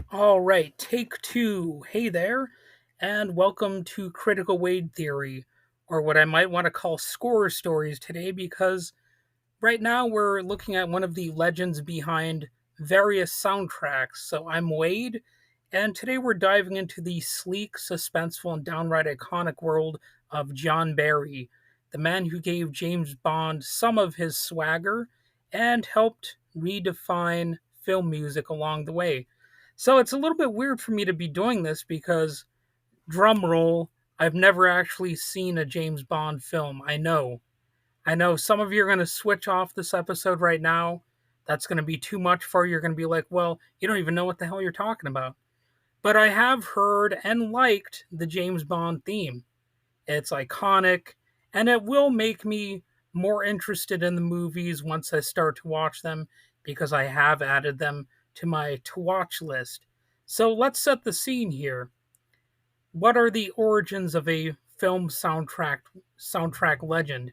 All right, take two. Hey there, and welcome to Critical Weight Theory, or what I might want to call score stories today, because right now we're looking at one of the legends behind various soundtracks. So I'm Wade, and today we're diving into the sleek, suspenseful, and downright iconic world of John Barry, the man who gave James Bond some of his swagger and helped redefine film music along the way. So it's a little bit weird for me to be doing this because, drum roll, I've never actually seen a James Bond film. I know some of you are going to switch off this episode right now. That's going to be too much for you. You're going to be like, well, you don't even know what the hell you're talking about. But I have heard and liked the James Bond theme. It's iconic, and it will make me more interested in the movies once I start to watch them because I have added them to my to watch list. So let's set the scene here. What are the origins of a film soundtrack legend?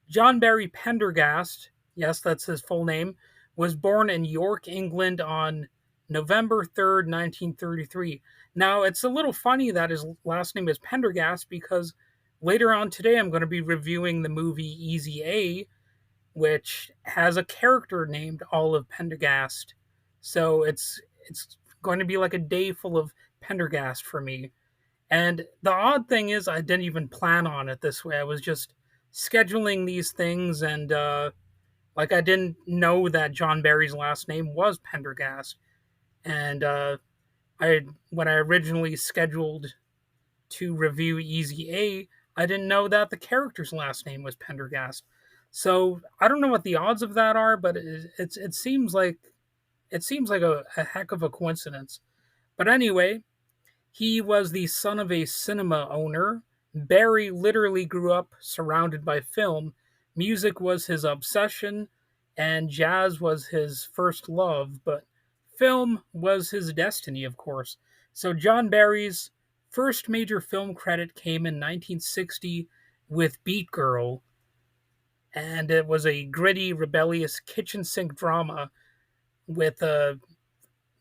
John Barry Pendergast, yes, that's his full name, was born in York, England on November 3rd, 1933. Now, it's a little funny that his last name is Pendergast because later on today I'm going to be reviewing the movie Easy A, which has a character named Olive Pendergast. So it's going to be like a day full of Pendergast for me. And the odd thing is, I didn't even plan on it this way. I was just scheduling these things, and like I didn't know that John Barry's last name was Pendergast. And I when I originally scheduled to review Easy A, I didn't know that the character's last name was Pendergast. So I don't know what the odds of that are, but it seems like a heck of a coincidence. But anyway, he was the son of a cinema owner. Barry literally grew up surrounded by film. Music was his obsession, and jazz was his first love, but film was his destiny, of course. So John Barry's first major film credit came in 1960 with Beat Girl, and it was a gritty, rebellious kitchen sink drama with a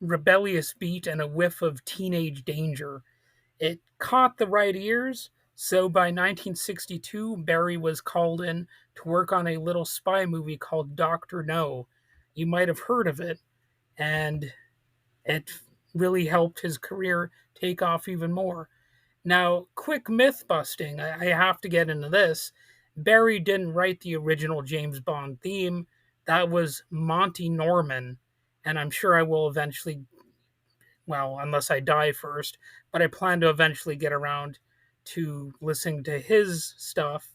rebellious beat and a whiff of teenage danger. It caught the right ears, so by 1962, Barry was called in to work on a little spy movie called Doctor No. You might have heard of it, and it really helped his career take off even more. Now, quick myth busting, I have to get into this. Barry didn't write the original James Bond theme, that was Monty Norman, and I'm sure I will eventually, well, unless I die first, but I plan to eventually get around to listening to his stuff,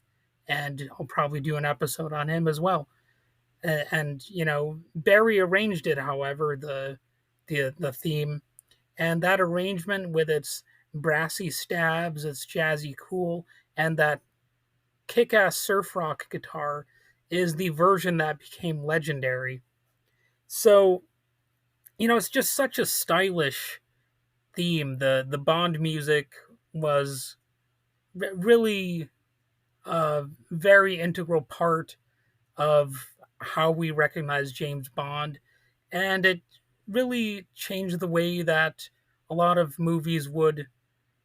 and I'll probably do an episode on him as well. And Barry arranged it, however, the theme, and that arrangement with its brassy stabs, its jazzy cool, and that kick-ass surf rock guitar is the version that became legendary. So, it's just such a stylish theme. The Bond music was really a very integral part of how we recognize James Bond, and it really changed the way that a lot of movies would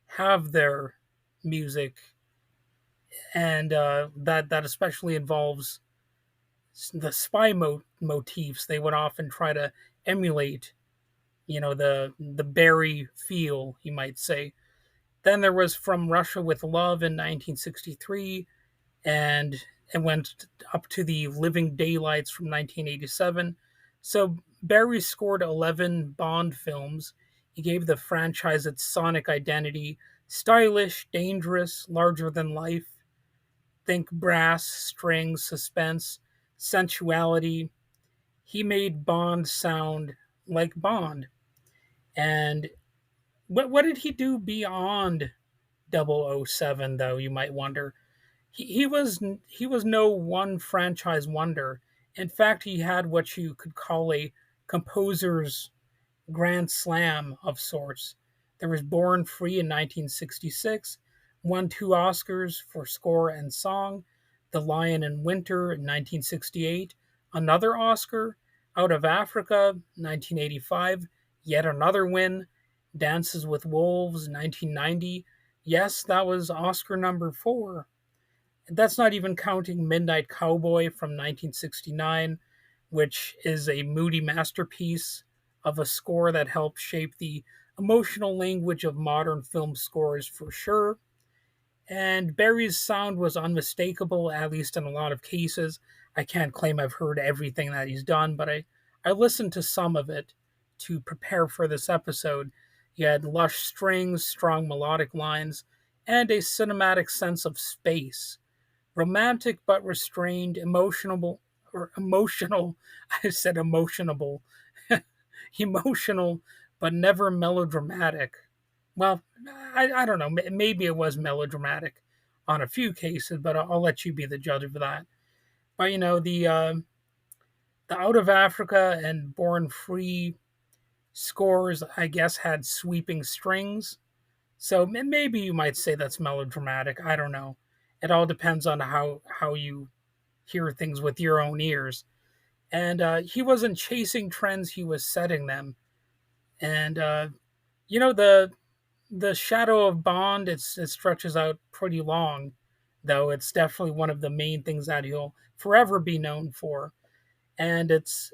have their music, and that especially involves the spy motifs. They would often try to emulate, the Barry feel, you might say. Then there was From Russia with Love in 1963, and it went up to the Living Daylights from 1987. So Barry scored 11 Bond films. He gave the franchise its sonic identity: stylish, dangerous, larger than life. Think brass, strings, suspense, sensuality. He made Bond sound like Bond. And what did he do beyond 007, though, you might wonder? He was no one franchise wonder. In fact, he had what you could call a composer's grand slam of sorts. There was Born Free in 1966, won two Oscars for score and song. The Lion in Winter in 1968, another Oscar. Out of Africa, 1985. Yet another win, Dances with Wolves, 1990. Yes, that was Oscar number 4. That's not even counting Midnight Cowboy from 1969, which is a moody masterpiece of a score that helped shape the emotional language of modern film scores for sure. And Barry's sound was unmistakable, at least in a lot of cases. I can't claim I've heard everything that he's done, but I listened to some of it to prepare for this episode. He had lush strings, strong melodic lines, and a cinematic sense of space. Romantic but restrained, emotional, I said emotionable, emotional but never melodramatic. Well, I don't know. Maybe it was melodramatic on a few cases, but I'll let you be the judge of that. But the Out of Africa and Born Free scores, I guess, had sweeping strings. So maybe you might say that's melodramatic. I don't know. It all depends on how you hear things with your own ears. And he wasn't chasing trends; he was setting them. And you know the shadow of Bond, it stretches out pretty long, though it's definitely one of the main things that he'll forever be known for. And it's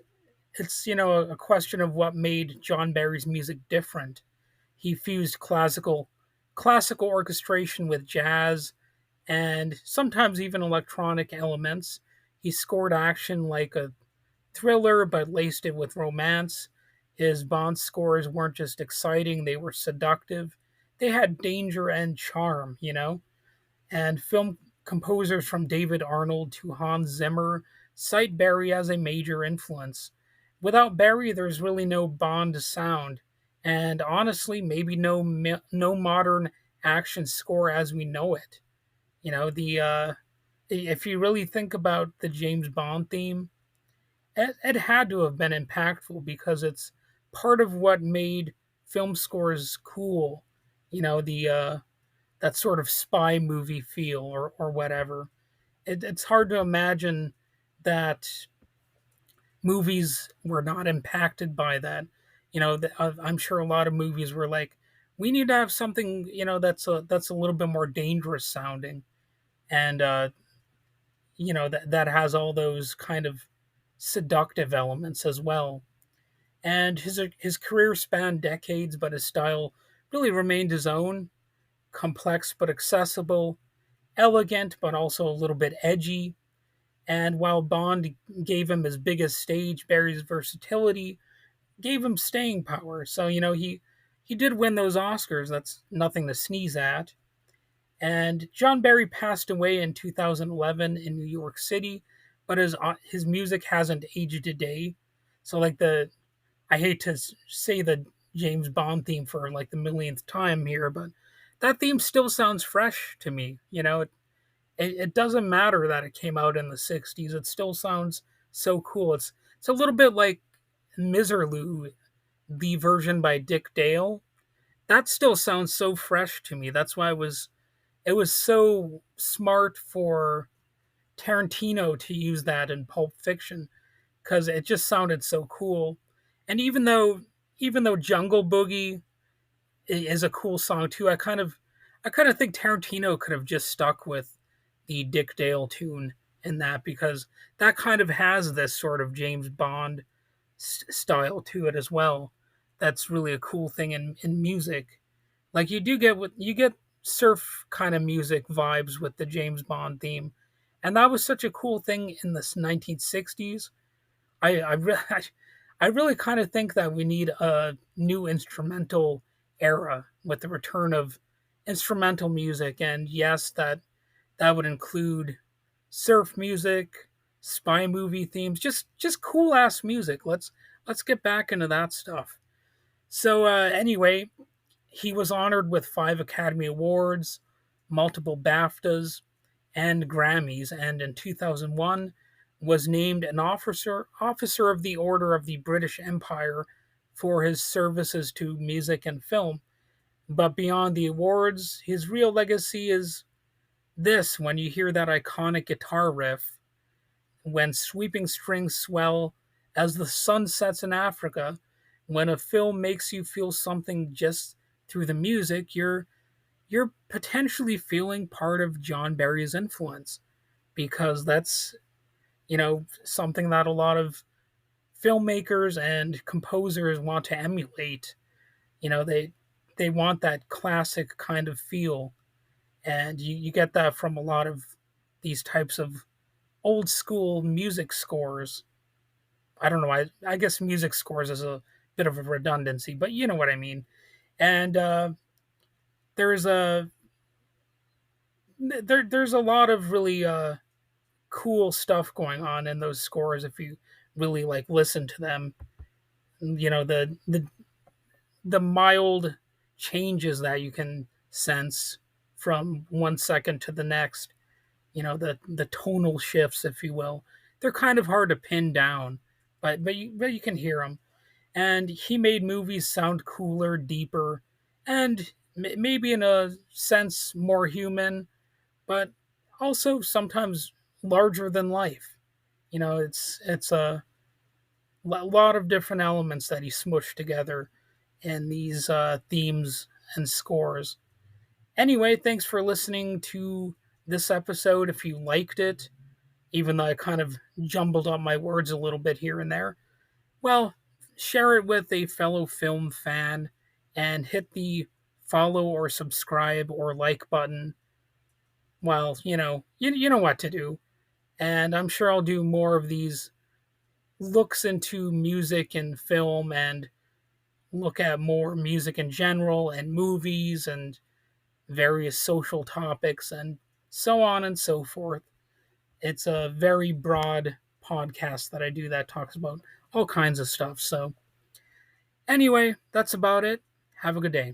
a question of what made John Barry's music different. He fused classical orchestration with jazz and sometimes even electronic elements. He scored action like a thriller but laced it with romance. His Bond scores weren't just exciting, they were seductive. They had danger and charm. And film composers from David Arnold to Hans Zimmer cite Barry as a major influence. Without Barry, there's really no Bond sound, and honestly, maybe no modern action score as we know it. The if you really think about the James Bond theme, it had to have been impactful because it's part of what made film scores cool. The that sort of spy movie feel or whatever. It's hard to imagine that movies were not impacted by that. I'm sure a lot of movies were like, we need to have something that's a little bit more dangerous sounding, and that has all those kind of seductive elements as well. And his career spanned decades, but his style really remained his own, complex but accessible, elegant but also a little bit edgy. And while Bond gave him his biggest stage, Barry's versatility gave him staying power. So he did win those Oscars. That's nothing to sneeze at. And John Barry passed away in 2011 in New York City, but his music hasn't aged a day. So I hate to say the James Bond theme for like the millionth time here, but that theme still sounds fresh to me. It doesn't matter that it came out in the 60s. It still sounds so cool. It's a little bit like Miserlou, the version by Dick Dale. That still sounds so fresh to me. That's why it was so smart for Tarantino to use that in Pulp Fiction because it just sounded so cool. And even though Jungle Boogie is a cool song too, I kind of think Tarantino could have just stuck with the Dick Dale tune in that because that kind of has this sort of James Bond style to it as well. That's really a cool thing in music. Like you get surf kind of music vibes with the James Bond theme, and that was such a cool thing in the 1960s. I really kind of think that we need a new instrumental era with the return of instrumental music, and yes, that would include surf music, spy movie themes, just cool ass music. Let's get back into that stuff. So anyway, he was honored with 5 Academy Awards, multiple BAFTAs, and Grammys, and in 2001 was named an officer of the Order of the British Empire for his services to music and film. But beyond the awards, his real legacy is this: when you hear that iconic guitar riff, when sweeping strings swell as the sun sets in Africa, when a film makes you feel something just through the music, you're potentially feeling part of John Barry's influence, because that's, something that a lot of filmmakers and composers want to emulate. They want that classic kind of feel, and you get that from a lot of these types of old school music scores. I don't know. I guess music scores is a bit of a redundancy, but you know what I mean. And there's a there's a lot of really cool stuff going on in those scores if you really like listen to them. The mild changes that you can sense from 1 second to the next. The tonal shifts, if you will. They're kind of hard to pin down, but you can hear them. And he made movies sound cooler, deeper, and maybe in a sense more human, but also sometimes larger than life. It's a lot of different elements that he smushed together in these themes and scores. Anyway, thanks for listening to this episode. If you liked it, even though I kind of jumbled up my words a little bit here and there, well, share it with a fellow film fan and hit the follow or subscribe or like button. Well, you know what to do. And I'm sure I'll do more of these looks into music and film, and look at more music in general and movies and various social topics and so on and so forth. It's a very broad podcast that I do that talks about all kinds of stuff. So, anyway, that's about it. Have a good day.